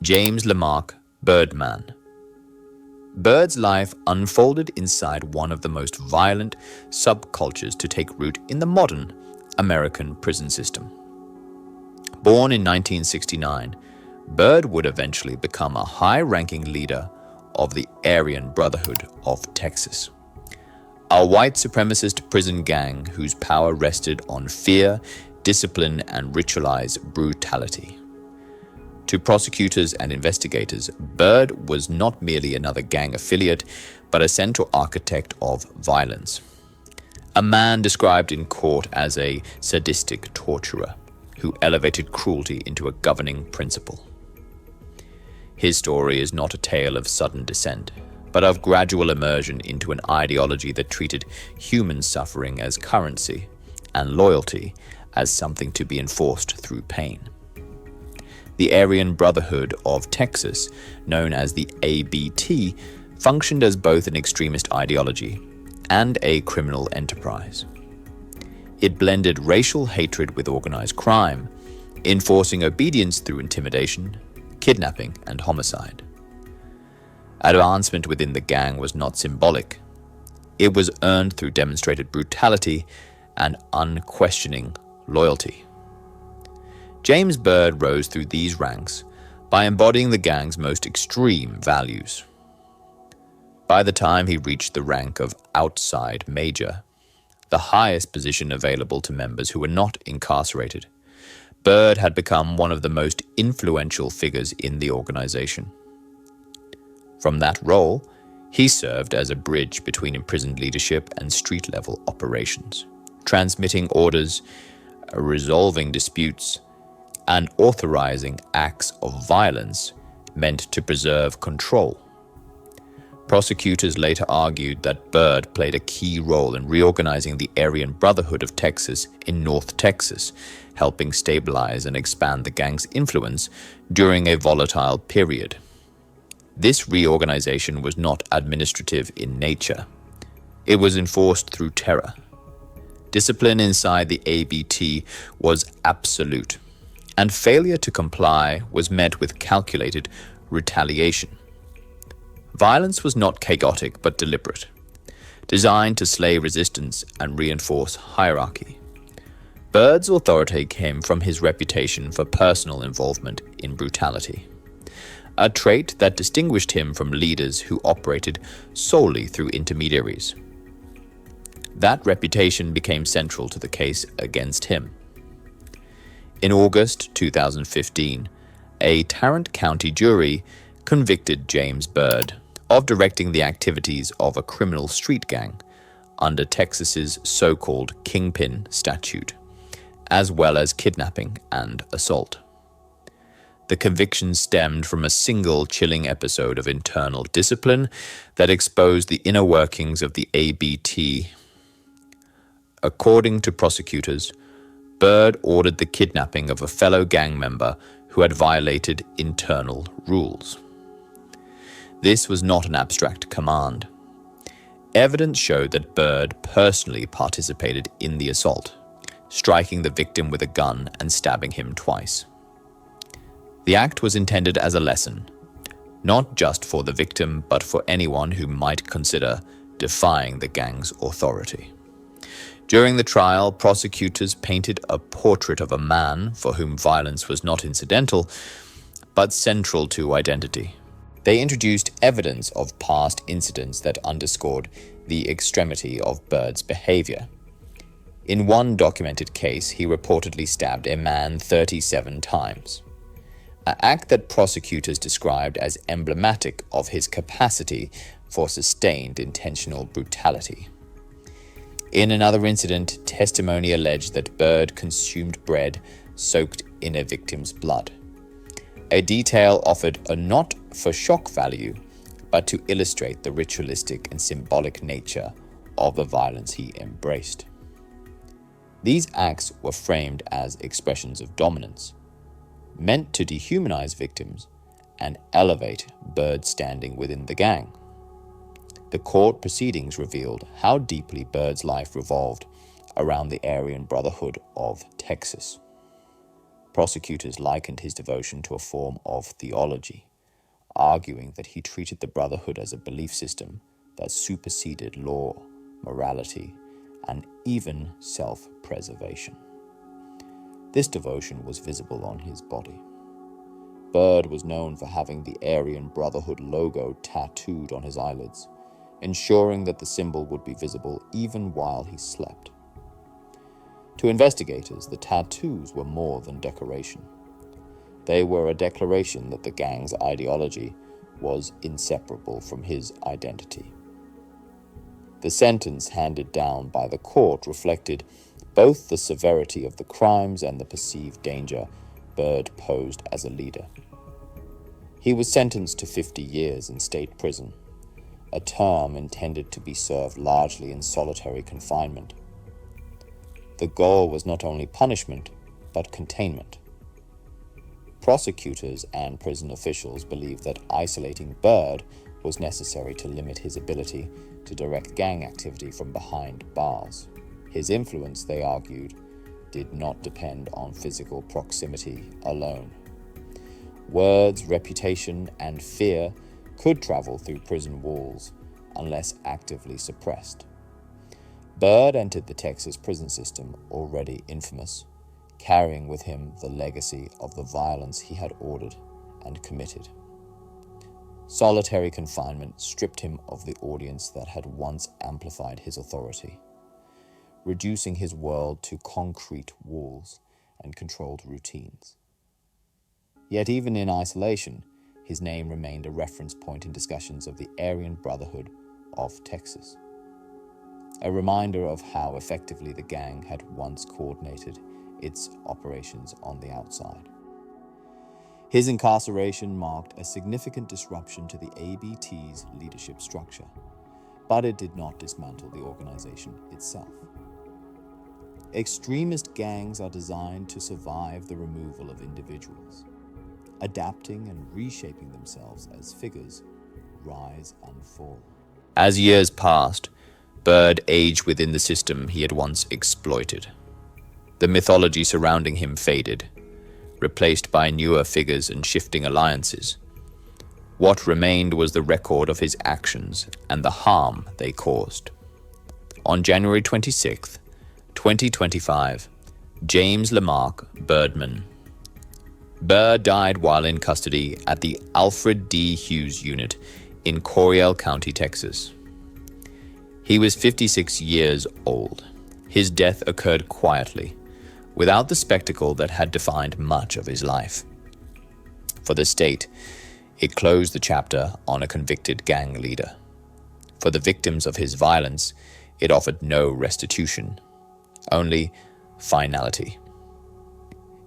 James Lemarc, Byrdman. Byrd's life unfolded inside one of the most violent subcultures to take root in the modern American prison system. Born in 1969, Byrd would eventually become a high-ranking leader of the Aryan Brotherhood of Texas, a white supremacist prison gang whose power rested on fear, discipline, and ritualized brutality. To prosecutors and investigators, Byrd was not merely another gang affiliate, but a central architect of violence. A man described in court as a sadistic torturer who elevated cruelty into a governing principle. His story is not a tale of sudden descent, but of gradual immersion into an ideology that treated human suffering as currency and loyalty as something to be enforced through pain. The Aryan Brotherhood of Texas, known as the ABT, functioned as both an extremist ideology and a criminal enterprise. It blended racial hatred with organized crime, enforcing obedience through intimidation, kidnapping, and homicide. Advancement within the gang was not symbolic. It was earned through demonstrated brutality and unquestioning loyalty. James Byrd rose through these ranks by embodying the gang's most extreme values. By the time he reached the rank of outside major, the highest position available to members who were not incarcerated, Byrd had become one of the most influential figures in the organization. From that role, he served as a bridge between imprisoned leadership and street-level operations, transmitting orders, resolving disputes, and authorizing acts of violence meant to preserve control. Prosecutors later argued that Byrd played a key role in reorganizing the Aryan Brotherhood of Texas in North Texas, helping stabilize and expand the gang's influence during a volatile period. This reorganization was not administrative in nature. It was enforced through terror. Discipline inside the ABT was absolute, and failure to comply was met with calculated retaliation. Violence was not chaotic but deliberate, designed to slay resistance and reinforce hierarchy. Byrd's authority came from his reputation for personal involvement in brutality, a trait that distinguished him from leaders who operated solely through intermediaries. That reputation became central to the case against him. In August 2015, a Tarrant County jury convicted James Byrd of directing the activities of a criminal street gang under Texas's so-called kingpin statute, as well as kidnapping and assault. The conviction stemmed from a single chilling episode of internal discipline that exposed the inner workings of the ABT. According to prosecutors, Byrd ordered the kidnapping of a fellow gang member who had violated internal rules. This was not an abstract command. Evidence showed that Byrd personally participated in the assault, striking the victim with a gun and stabbing him twice. The act was intended as a lesson, not just for the victim, but for anyone who might consider defying the gang's authority. During the trial, prosecutors painted a portrait of a man for whom violence was not incidental, but central to identity. They introduced evidence of past incidents that underscored the extremity of Byrd's behavior. In one documented case, he reportedly stabbed a man 37 times, an act that prosecutors described as emblematic of his capacity for sustained intentional brutality. In another incident, testimony alleged that Byrd consumed bread soaked in a victim's blood, a detail offered not for shock value, but to illustrate the ritualistic and symbolic nature of the violence he embraced. These acts were framed as expressions of dominance, meant to dehumanize victims and elevate Byrd's standing within the gang. The court proceedings revealed how deeply Byrd's life revolved around the Aryan Brotherhood of Texas. Prosecutors likened his devotion to a form of theology, arguing that he treated the Brotherhood as a belief system that superseded law, morality, and even self-preservation. This devotion was visible on his body. Byrd was known for having the Aryan Brotherhood logo tattooed on his eyelids, ensuring that the symbol would be visible even while he slept. To investigators, the tattoos were more than decoration. They were a declaration that the gang's ideology was inseparable from his identity. The sentence handed down by the court reflected both the severity of the crimes and the perceived danger Byrd posed as a leader. He was sentenced to 50 years in state prison, a term intended to be served largely in solitary confinement. The goal was not only punishment, but containment. Prosecutors and prison officials believed that isolating Byrd was necessary to limit his ability to direct gang activity from behind bars. His influence, they argued, did not depend on physical proximity alone. Words, reputation, and fear could travel through prison walls unless actively suppressed. Byrd entered the Texas prison system already infamous, carrying with him the legacy of the violence he had ordered and committed. Solitary confinement stripped him of the audience that had once amplified his authority, reducing his world to concrete walls and controlled routines. Yet even in isolation, his name remained a reference point in discussions of the Aryan Brotherhood of Texas, a reminder of how effectively the gang had once coordinated its operations on the outside. His incarceration marked a significant disruption to the ABT's leadership structure, but it did not dismantle the organization itself. Extremist gangs are designed to survive the removal of individuals, adapting and reshaping themselves as figures rise and fall. As years passed, Byrd aged within the system he had once exploited. The mythology surrounding him faded, replaced by newer figures and shifting alliances. What remained was the record of his actions and the harm they caused. On January 26, 2025, James Lemarc Byrdman. Byrd died while in custody at the Alfred D. Hughes Unit in Coryell County, Texas. He was 56 years old. His death occurred quietly, without the spectacle that had defined much of his life. For the state, it closed the chapter on a convicted gang leader. For the victims of his violence, it offered no restitution, only finality.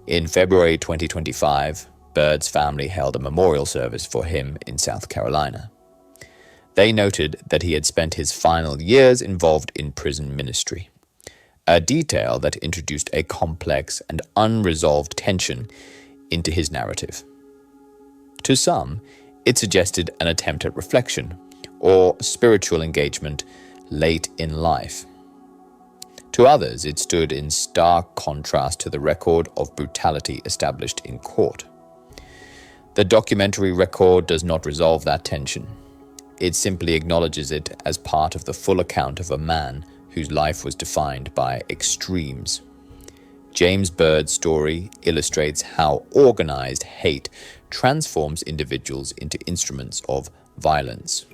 In February 2025, Byrd's family held a memorial service for him in South Carolina. They noted that he had spent his final years involved in prison ministry, a detail that introduced a complex and unresolved tension into his narrative. To some, it suggested an attempt at reflection or spiritual engagement late in life. To others, it stood in stark contrast to the record of brutality established in court. The documentary record does not resolve that tension. It simply acknowledges it as part of the full account of a man whose life was defined by extremes. James Byrd's story illustrates how organized hate transforms individuals into instruments of violence.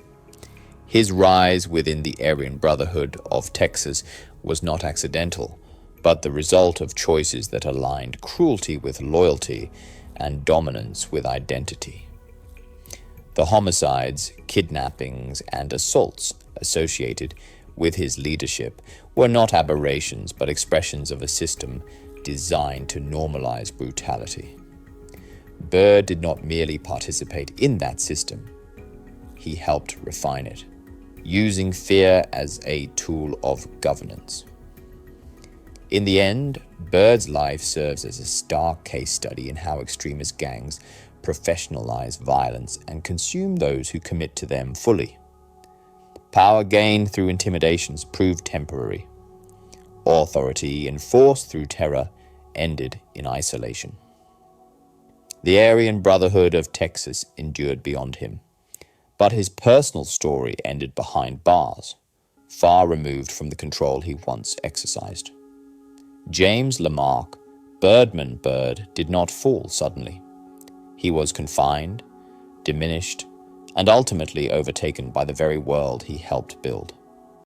His rise within the Aryan Brotherhood of Texas was not accidental, but the result of choices that aligned cruelty with loyalty and dominance with identity. The homicides, kidnappings, and assaults associated with his leadership were not aberrations but expressions of a system designed to normalize brutality. Byrd did not merely participate in that system, he helped refine it, using fear as a tool of governance. In the end, Byrd's life serves as a stark case study in how extremist gangs professionalize violence and consume those who commit to them fully. Power gained through intimidations proved temporary. Authority enforced through terror ended in isolation. The Aryan Brotherhood of Texas endured beyond him, but his personal story ended behind bars, far removed from the control he once exercised. James Lemarc, Byrdman Byrd, did not fall suddenly. He was confined, diminished, and ultimately overtaken by the very world he helped build.